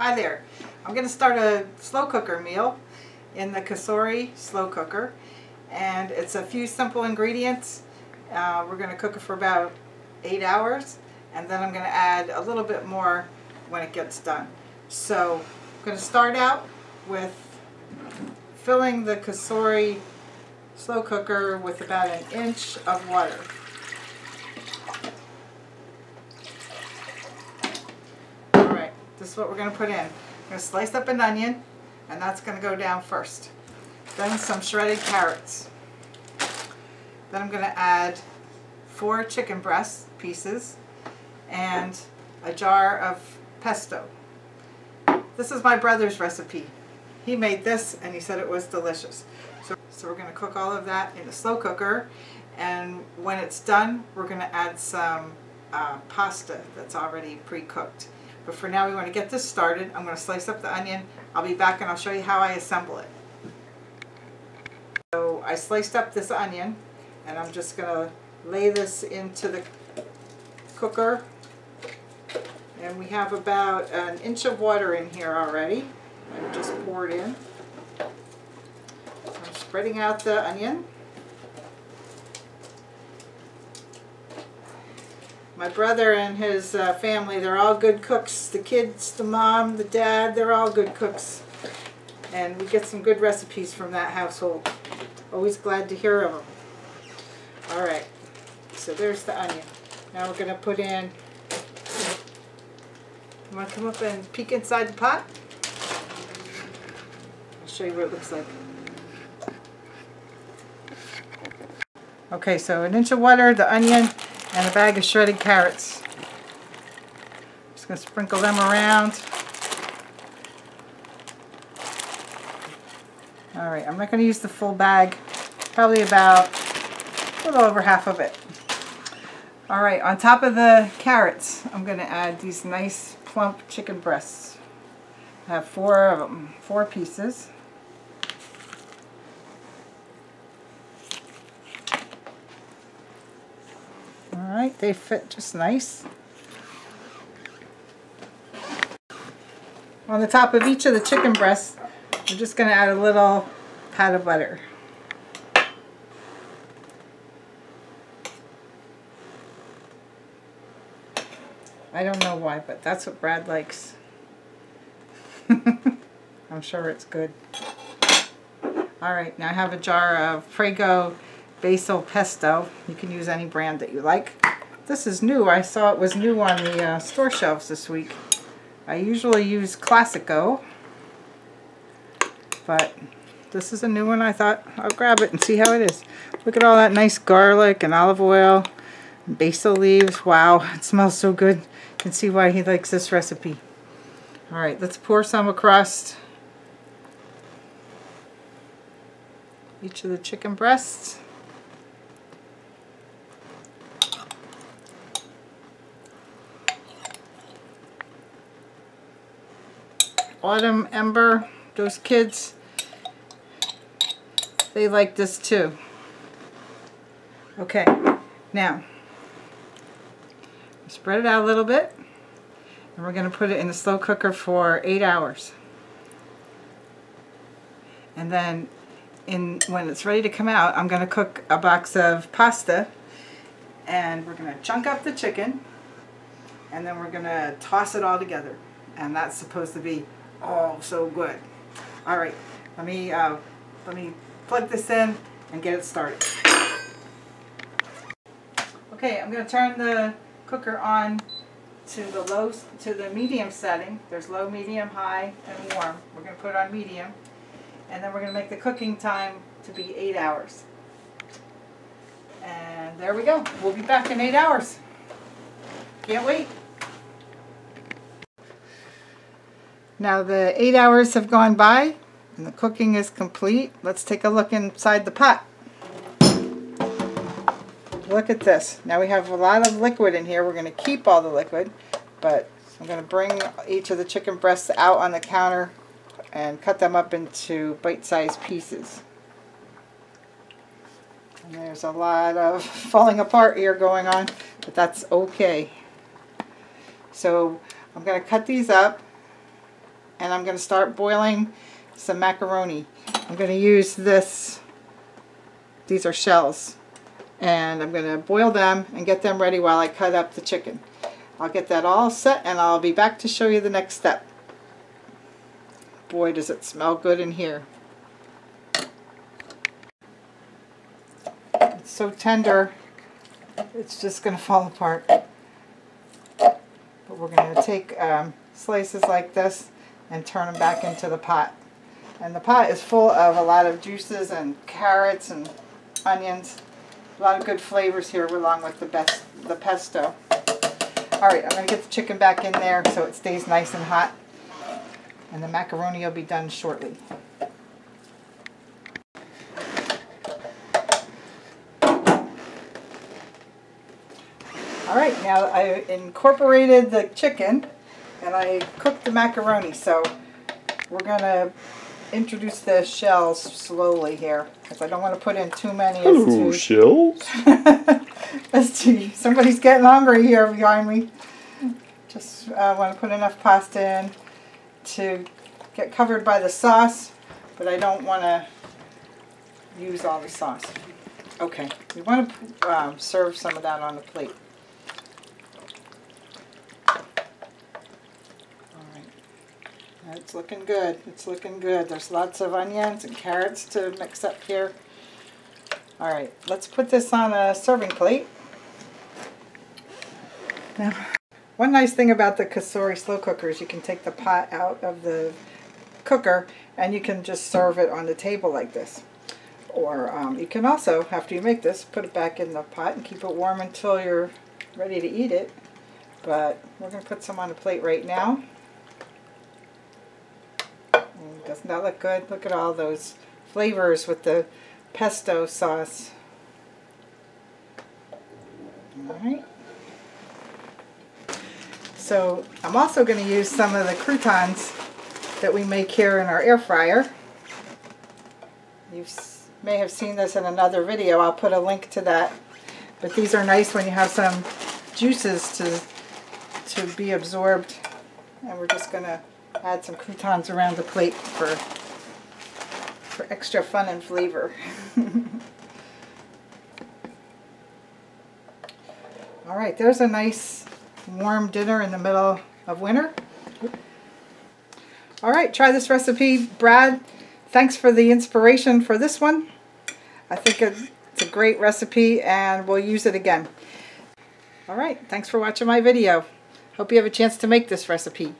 Hi there. I'm going to start a slow cooker meal in the Kasori slow cooker, and it's a few simple ingredients. We're going to cook it for about 8 hours, and then I'm going to add a little bit more when it gets done. So I'm going to start out with filling the Kasori slow cooker with about 1 inch of water. Alright, this is what we're going to put in. I'm going to slice up an onion, and that's going to go down first. Then some shredded carrots. Then I'm going to add 4 chicken breast pieces and a jar of pesto. This is my brother's recipe. He made this and he said it was delicious. So we're going to cook all of that in a slow cooker, and when it's done we're going to add some pasta that's already pre-cooked. But for now we want to get this started. I'm going to slice up the onion. I'll be back and I'll show you how I assemble it. So I sliced up this onion, and I'm just going to lay this into the cooker. And we have about 1 inch of water in here already. I just poured in. I'm spreading out the onion. My brother and his family, they're all good cooks. The kids, the mom, the dad, they're all good cooks. And we get some good recipes from that household. Always glad to hear of them. Alright, so there's the onion. Now we're going to put in, you want to come up and peek inside the pot? I'll show you what it looks like. Okay, so 1 inch of water, the onion, and a bag of shredded carrots. Just going to sprinkle them around. Alright, I'm not going to use the full bag, probably about a little over half of it. Alright, on top of the carrots, I'm going to add these nice plump chicken breasts. I have 4 of them, 4 pieces. Alright, they fit just nice. On the top of each of the chicken breasts, we're just going to add a little pat of butter. I don't know why, but that's what Brad likes. I'm sure it's good. Alright, now I have a jar of Prego basil pesto. You can use any brand that you like. This is new. I saw it was new on the store shelves this week. I usually use Classico, but this is a new one. I thought I'll grab it and see how it is. Look at all that nice garlic and olive oil and basil leaves. Wow, it smells so good. You can see why he likes this recipe. Alright, let's pour some across each of the chicken breasts. Autumn, Ember, those kids, they like this too. Okay, now spread it out a little bit, and we're going to put it in the slow cooker for 8 hours. And then when it's ready to come out, I'm going to cook a box of pasta, and we're going to chunk up the chicken, and then we're going to toss it all together. And that's supposed to be oh so good. Alright, let me plug this in and get it started. Okay, I'm going to turn the cooker on to the medium setting. There's low, medium, high, and warm. We're going to put it on medium, and then we're going to make the cooking time to be 8 hours. And there we go. We'll be back in 8 hours. Can't wait. Now the 8 hours have gone by and the cooking is complete. Let's take a look inside the pot. Look at this. Now we have a lot of liquid in here. We're going to keep all the liquid, but I'm going to bring each of the chicken breasts out on the counter and cut them up into bite-sized pieces. And there's a lot of falling apart here going on, but that's okay. So I'm going to cut these up and I'm going to start boiling some macaroni. I'm going to use these are shells, and I'm going to boil them and get them ready while I cut up the chicken. I'll get that all set and I'll be back to show you the next step. Boy, does it smell good in here. It's so tender, it's just going to fall apart. But we're going to take slices like this and turn them back into the pot. And the pot is full of a lot of juices and carrots and onions. A lot of good flavors here along with the pesto. Alright, I'm going to get the chicken back in there so it stays nice and hot. And the macaroni will be done shortly. Alright, now I incorporated the chicken and I cooked the macaroni, so we're going to introduce the shells slowly here because I don't want to put in too many. Hello, shells. Somebody's getting hungry here behind me. Just want to put enough pasta in to get covered by the sauce, but I don't want to use all the sauce. Okay, we want to serve some of that on the plate. It's looking good. It's looking good. There's lots of onions and carrots to mix up here. Alright, let's put this on a serving plate. Now, one nice thing about the Kasori slow cooker is you can take the pot out of the cooker and you can just serve it on the table like this. Or you can also, after you make this, put it back in the pot and keep it warm until you're ready to eat it. But we're going to put some on the plate right now. Doesn't that look good? Look at all those flavors with the pesto sauce. Alright. So I'm also going to use some of the croutons that we make here in our air fryer. You may have seen this in another video. I'll put a link to that. But these are nice when you have some juices to be absorbed. And we're just going to add some croutons around the plate for extra fun and flavor. Alright, there's a nice warm dinner in the middle of winter. Alright, try this recipe. Brad, thanks for the inspiration for this one. I think it's a great recipe and we'll use it again. Alright, thanks for watching my video. Hope you have a chance to make this recipe.